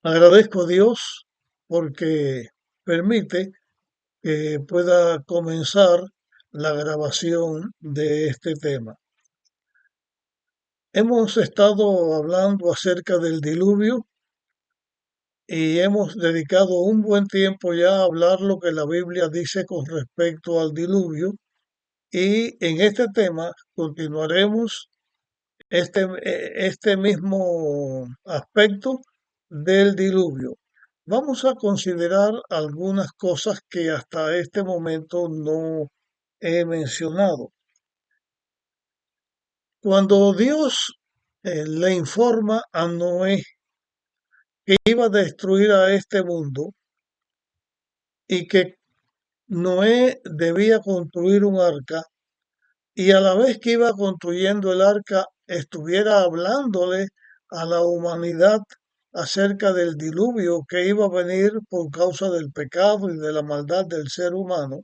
Agradezco a Dios porque permite que pueda comenzar la grabación de este tema. Hemos estado hablando acerca del diluvio y hemos dedicado un buen tiempo ya a hablar lo que la Biblia dice con respecto al diluvio y en este tema continuaremos este mismo aspecto del diluvio. Vamos a considerar algunas cosas que hasta este momento no he mencionado. Cuando Dios le informa a Noé que iba a destruir a este mundo y que Noé debía construir un arca, y a la vez que iba construyendo el arca estuviera hablándole a la humanidad acerca del diluvio que iba a venir por causa del pecado y de la maldad del ser humano,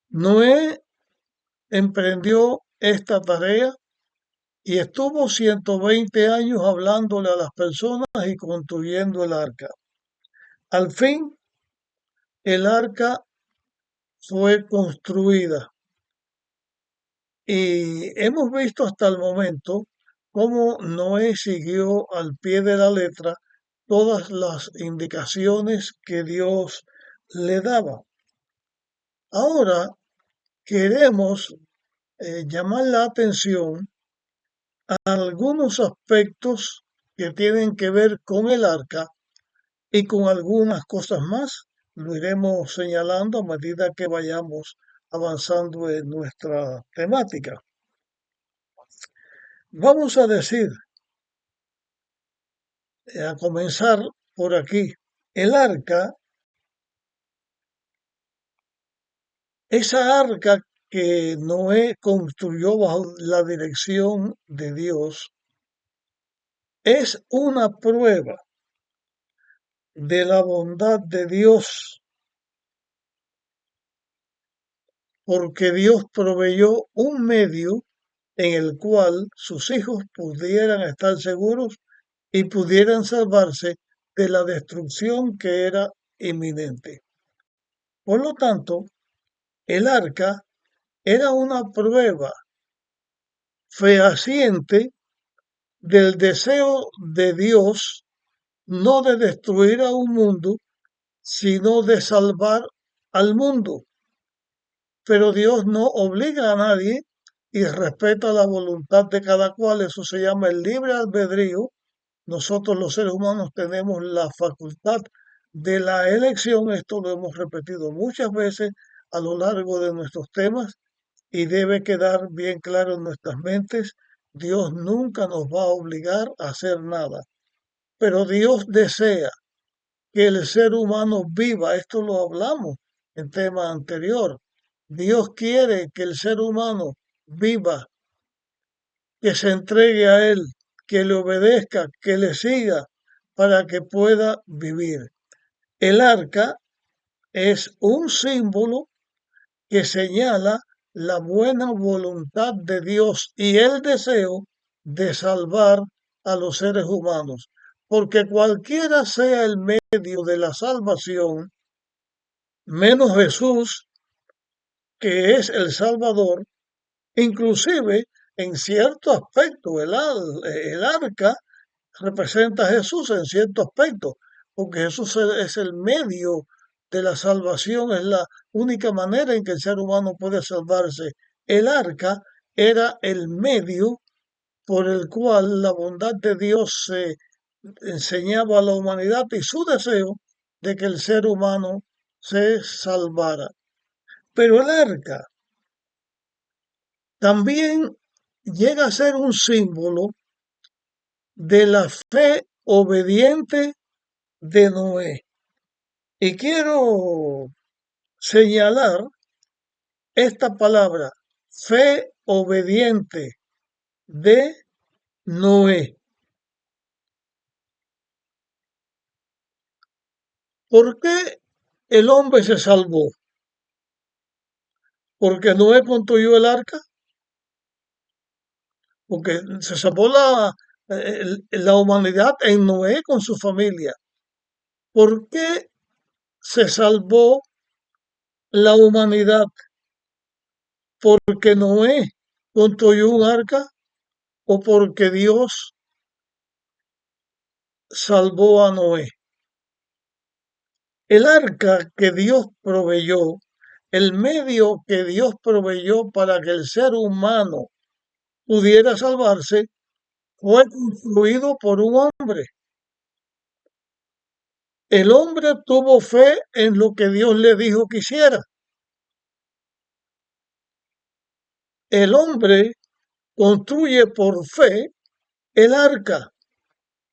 Noé emprendió esta tarea y estuvo 120 años hablándole a las personas y construyendo el arca. Al fin, el arca fue construida. Y hemos visto hasta el momento cómo Noé siguió al pie de la letra todas las indicaciones que Dios le daba. Ahora queremos llamar la atención a algunos aspectos que tienen que ver con el arca y con algunas cosas más. Lo iremos señalando a medida que vayamos avanzando en nuestra temática. Vamos a decir, a comenzar por aquí, el arca, esa arca que Noé construyó bajo la dirección de Dios, es una prueba de la bondad de Dios, porque Dios proveyó un medio en el cual sus hijos pudieran estar seguros y pudieran salvarse de la destrucción que era inminente. Por lo tanto, el arca era una prueba fehaciente del deseo de Dios no de destruir a un mundo, sino de salvar al mundo. Pero Dios no obliga a nadie y respeta la voluntad de cada cual. Eso se llama el libre albedrío. Nosotros los seres humanos tenemos la facultad de la elección. Esto lo hemos repetido muchas veces a lo largo de nuestros temas y debe quedar bien claro en nuestras mentes. Dios nunca nos va a obligar a hacer nada, pero Dios desea que el ser humano viva. Esto lo hablamos en tema anterior. Dios quiere que el ser humano viva, que se entregue a Él, que le obedezca, que le siga para que pueda vivir. El arca es un símbolo que señala la buena voluntad de Dios y el deseo de salvar a los seres humanos, porque cualquiera sea el medio de la salvación, menos Jesús, que es el Salvador, inclusive en cierto aspecto el arca representa a Jesús en cierto aspecto, porque Jesús es el medio de la salvación, es la única manera en que el ser humano puede salvarse. El arca era el medio por el cual la bondad de Dios se enseñaba a la humanidad y su deseo de que el ser humano se salvara. Pero el arca también llega a ser un símbolo de la fe obediente de Noé. Y quiero señalar esta palabra, fe obediente de Noé. ¿Por qué el hombre se salvó? ¿Porque Noé construyó el arca? Porque se salvó la humanidad en Noé con su familia. ¿Por qué se salvó la humanidad? ¿Porque Noé construyó un arca o porque Dios salvó a Noé? El arca que Dios proveyó, el medio que Dios proveyó para que el ser humano pudiera salvarse, fue construido por un hombre. El hombre tuvo fe en lo que Dios le dijo que hiciera. El hombre construye por fe el arca.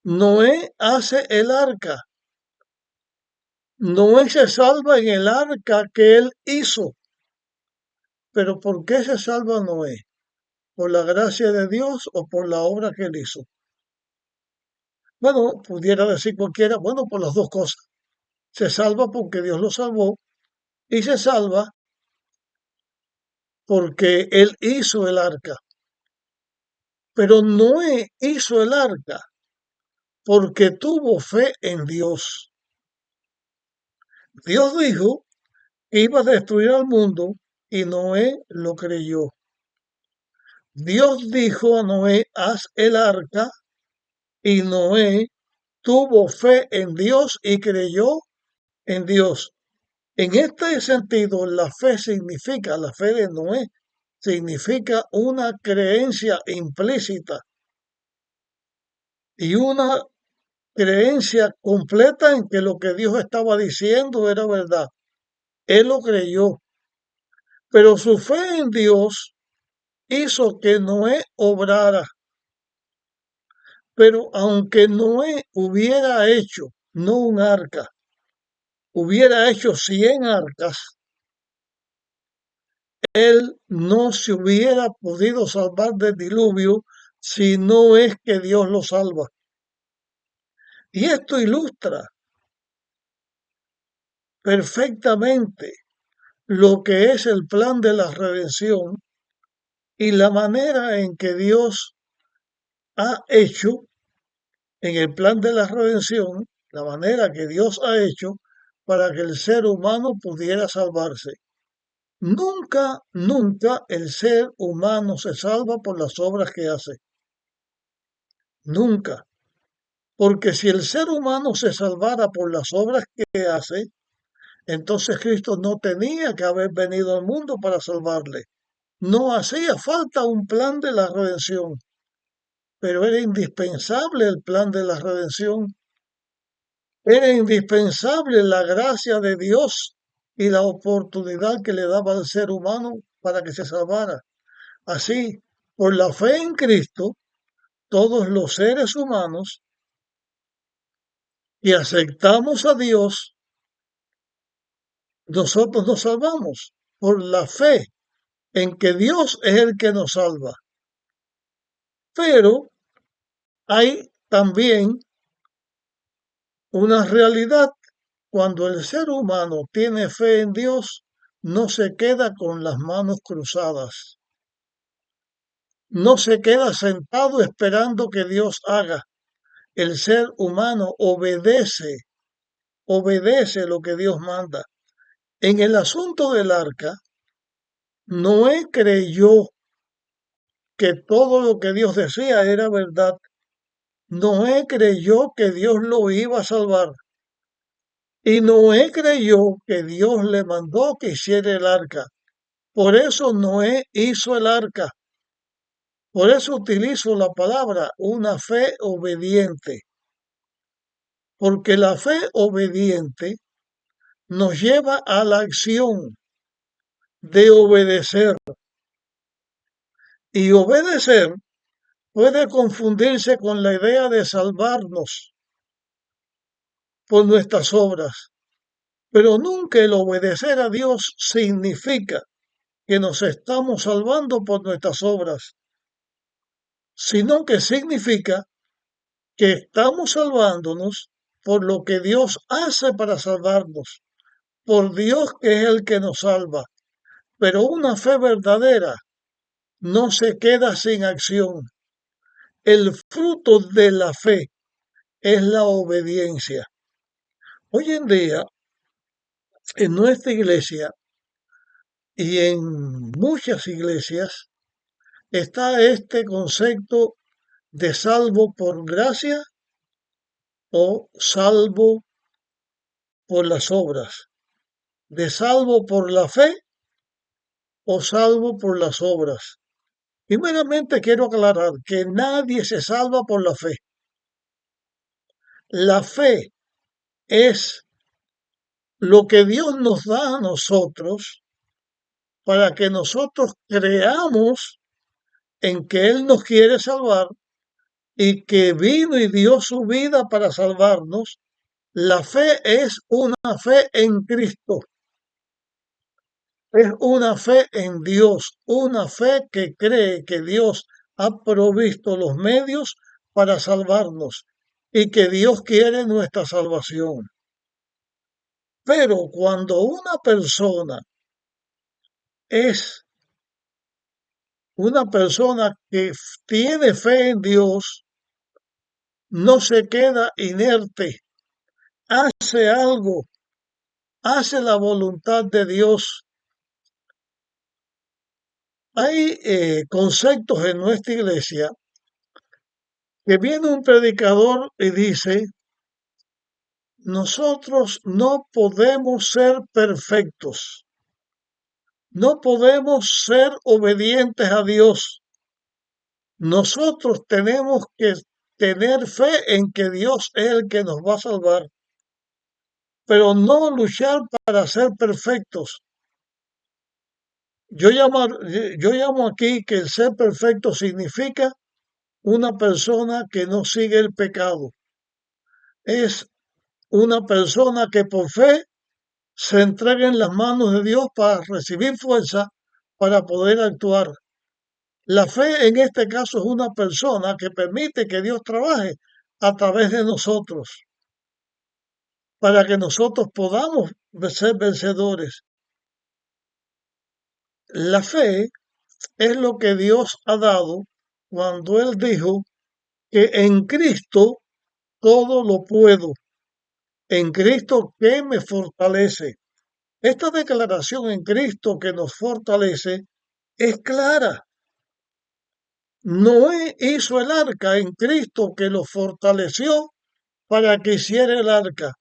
Noé hace el arca. Noé se salva en el arca que él hizo. Pero ¿por qué se salva Noé? ¿Por la gracia de Dios o por la obra que él hizo? Bueno, pudiera decir cualquiera, bueno, por las dos cosas. Se salva porque Dios lo salvó y se salva porque él hizo el arca. Pero Noé hizo el arca porque tuvo fe en Dios. Dios dijo que iba a destruir al mundo y Noé lo creyó. Dios dijo a Noé, haz el arca, y Noé tuvo fe en Dios y creyó en Dios. En este sentido, la fe de Noé significa una creencia implícita y una creencia completa en que lo que Dios estaba diciendo era verdad. Él lo creyó, pero su fe en Dios hizo que Noé obrara. Pero aunque Noé hubiera hecho, no un arca, hubiera hecho 100 arcas, él no se hubiera podido salvar del diluvio si no es que Dios lo salva. Y esto ilustra perfectamente lo que es el plan de la redención y la manera en que Dios ha hecho en el plan de la redención, la manera que Dios ha hecho para que el ser humano pudiera salvarse. Nunca, nunca el ser humano se salva por las obras que hace. Nunca. Porque si el ser humano se salvara por las obras que hace, entonces Cristo no tenía que haber venido al mundo para salvarle. No hacía falta un plan de la redención, pero era indispensable el plan de la redención. Era indispensable la gracia de Dios y la oportunidad que le daba al ser humano para que se salvara. Así, por la fe en Cristo, todos los seres humanos y aceptamos a Dios, nosotros nos salvamos por la fe en que Dios es el que nos salva. Pero hay también una realidad. Cuando el ser humano tiene fe en Dios, no se queda con las manos cruzadas. No se queda sentado esperando que Dios haga. El ser humano obedece lo que Dios manda. En el asunto del arca, Noé creyó que todo lo que Dios decía era verdad. Noé creyó que Dios lo iba a salvar. Y Noé creyó que Dios le mandó que hiciera el arca. Por eso Noé hizo el arca. Por eso utilizo la palabra una fe obediente. Porque la fe obediente nos lleva a la acción de obedecer. Y obedecer puede confundirse con la idea de salvarnos por nuestras obras, pero nunca el obedecer a Dios significa que nos estamos salvando por nuestras obras, sino que significa que estamos salvándonos por lo que Dios hace para salvarnos, por Dios que es el que nos salva. Pero una fe verdadera no se queda sin acción. El fruto de la fe es la obediencia. Hoy en día, en nuestra iglesia y en muchas iglesias, está este concepto de salvo por gracia o salvo por las obras, de salvo por la fe o salvo por las obras. Primeramente quiero aclarar que nadie se salva por la fe. La fe es lo que Dios nos da a nosotros para que nosotros creamos en que Él nos quiere salvar y que vino y dio su vida para salvarnos. La fe es una fe en Cristo, es una fe en Dios, una fe que cree que Dios ha provisto los medios para salvarnos y que Dios quiere nuestra salvación. Pero cuando una persona es una persona que tiene fe en Dios, no se queda inerte, hace algo, hace la voluntad de Dios. Hay conceptos en nuestra iglesia que viene un predicador y dice, nosotros no podemos ser perfectos, no podemos ser obedientes a Dios. Nosotros tenemos que tener fe en que Dios es el que nos va a salvar, pero no luchar para ser perfectos. Yo llamo aquí que el ser perfecto significa una persona que no sigue el pecado. Es una persona que por fe se entrega en las manos de Dios para recibir fuerza para poder actuar. La fe en este caso es una persona que permite que Dios trabaje a través de nosotros para que nosotros podamos ser vencedores. La fe es lo que Dios ha dado cuando Él dijo que en Cristo todo lo puedo, en Cristo que me fortalece. Esta declaración en Cristo que nos fortalece es clara. Noé hizo el arca en Cristo que lo fortaleció para que hiciera el arca,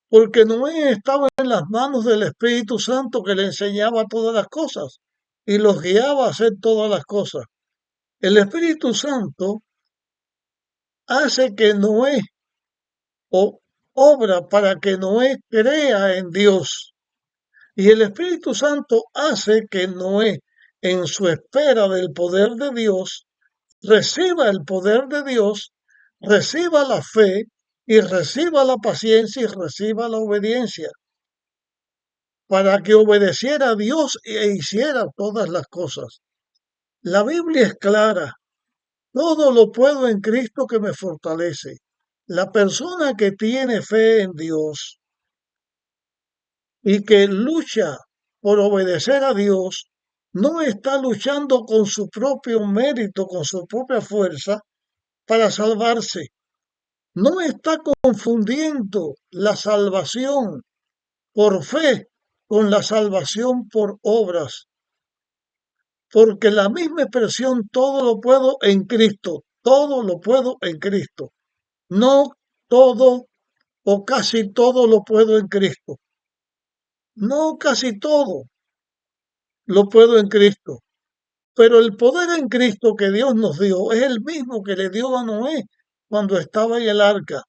porque Noé estaba en las manos del Espíritu Santo que le enseñaba todas las cosas y los guiaba a hacer todas las cosas. El Espíritu Santo hace que Noé o obra para que Noé crea en Dios. Y el Espíritu Santo hace que Noé, en su espera del poder de Dios, reciba el poder de Dios, reciba la fe y reciba la paciencia y reciba la obediencia, para que obedeciera a Dios e hiciera todas las cosas. La Biblia es clara, todo lo puedo en Cristo que me fortalece. La persona que tiene fe en Dios y que lucha por obedecer a Dios, no está luchando con su propio mérito, con su propia fuerza para salvarse. No está confundiendo la salvación por fe con la salvación por obras, porque la misma expresión todo lo puedo en Cristo, todo lo puedo en Cristo. No todo o casi todo lo puedo en Cristo. No casi todo lo puedo en Cristo. Pero el poder en Cristo que Dios nos dio es el mismo que le dio a Noé cuando estaba en el arca.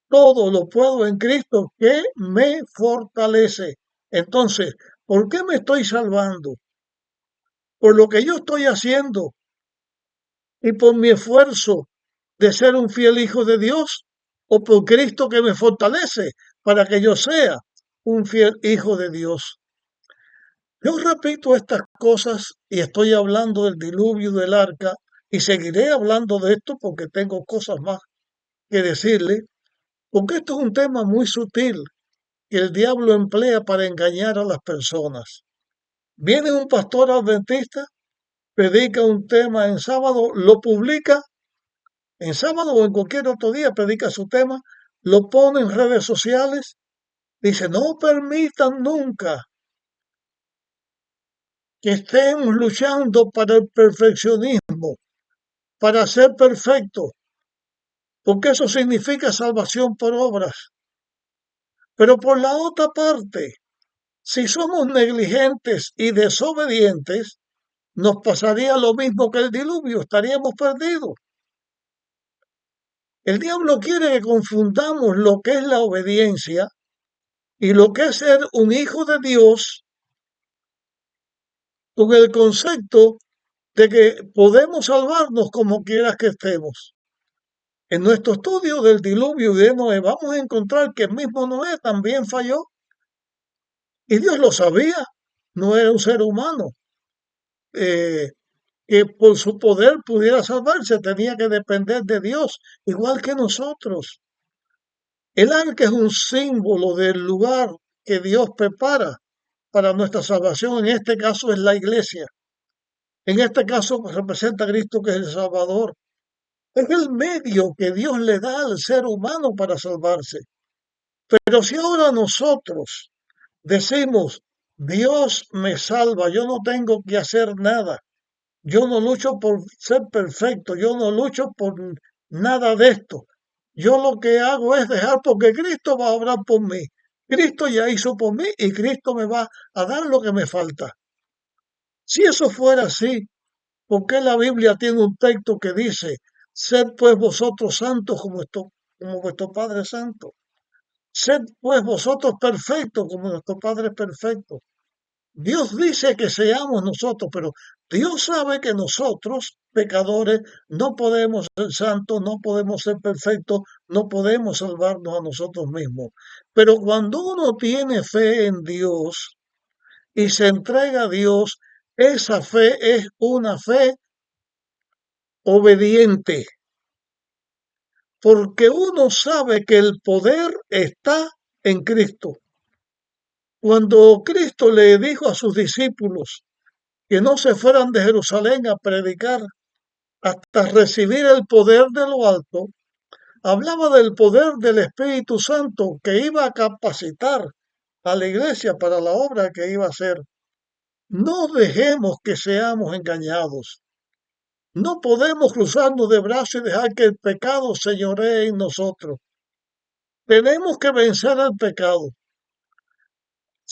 Todo lo puedo en Cristo que me fortalece. Entonces, ¿por qué me estoy salvando? Por lo que yo estoy haciendo y por mi esfuerzo de ser un fiel hijo de Dios o por Cristo que me fortalece para que yo sea un fiel hijo de Dios. Yo repito estas cosas y estoy hablando del diluvio del arca y seguiré hablando de esto porque tengo cosas más que decirle, porque esto es un tema muy sutil que el diablo emplea para engañar a las personas. Viene un pastor adventista, predica un tema en sábado, lo publica, en sábado o en cualquier otro día predica su tema, lo pone en redes sociales, dice, no permitan nunca que estemos luchando para el perfeccionismo, para ser perfectos, porque eso significa salvación por obras. Pero por la otra parte, si somos negligentes y desobedientes, nos pasaría lo mismo que el diluvio, estaríamos perdidos. El diablo quiere que confundamos lo que es la obediencia y lo que es ser un hijo de Dios con el concepto de que podemos salvarnos como quieras que estemos. En nuestro estudio del diluvio y de Noé vamos a encontrar que el mismo Noé también falló y Dios lo sabía, no era un ser humano eh, que por su poder pudiera salvarse, tenía que depender de Dios, igual que nosotros. El arca es un símbolo del lugar que Dios prepara para nuestra salvación, en este caso es la iglesia. En este caso representa a Cristo que es el Salvador. Es el medio que Dios le da al ser humano para salvarse. Pero si ahora nosotros decimos, Dios me salva, yo no tengo que hacer nada, yo no lucho por ser perfecto, yo no lucho por nada de esto, yo lo que hago es dejar porque Cristo va a obrar por mí. Cristo ya hizo por mí y Cristo me va a dar lo que me falta. Si eso fuera así, ¿por qué la Biblia tiene un texto que dice, sed pues vosotros santos como vuestro Padre es santo? Sed pues vosotros perfectos como nuestro Padre es perfecto. Dios dice que seamos nosotros, pero Dios sabe que nosotros, pecadores, no podemos ser santos, no podemos ser perfectos, no podemos salvarnos a nosotros mismos. Pero cuando uno tiene fe en Dios y se entrega a Dios, esa fe es una fe obediente, porque uno sabe que el poder está en Cristo. Cuando Cristo le dijo a sus discípulos que no se fueran de Jerusalén a predicar hasta recibir el poder de lo alto, hablaba del poder del Espíritu Santo que iba a capacitar a la iglesia para la obra que iba a hacer. No dejemos que seamos engañados. No podemos cruzarnos de brazos y dejar que el pecado señoree en nosotros. Tenemos que vencer al pecado.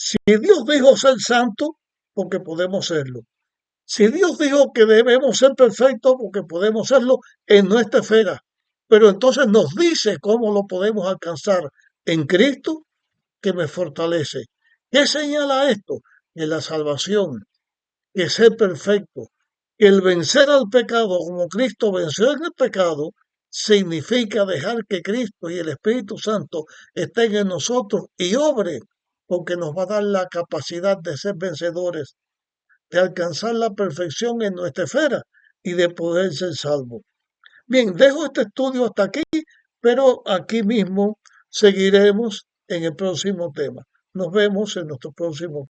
Si Dios dijo ser santo, porque podemos serlo. Si Dios dijo que debemos ser perfectos, porque podemos serlo en nuestra esfera, pero entonces nos dice cómo lo podemos alcanzar en Cristo que me fortalece. ¿Qué señala esto? Que la salvación, que ser perfecto, que el vencer al pecado como Cristo venció en el pecado, significa dejar que Cristo y el Espíritu Santo estén en nosotros y obre, porque nos va a dar la capacidad de ser vencedores, de alcanzar la perfección en nuestra esfera y de poder ser salvo. Bien, dejo este estudio hasta aquí, pero aquí mismo seguiremos en el próximo tema. Nos vemos en nuestro próximo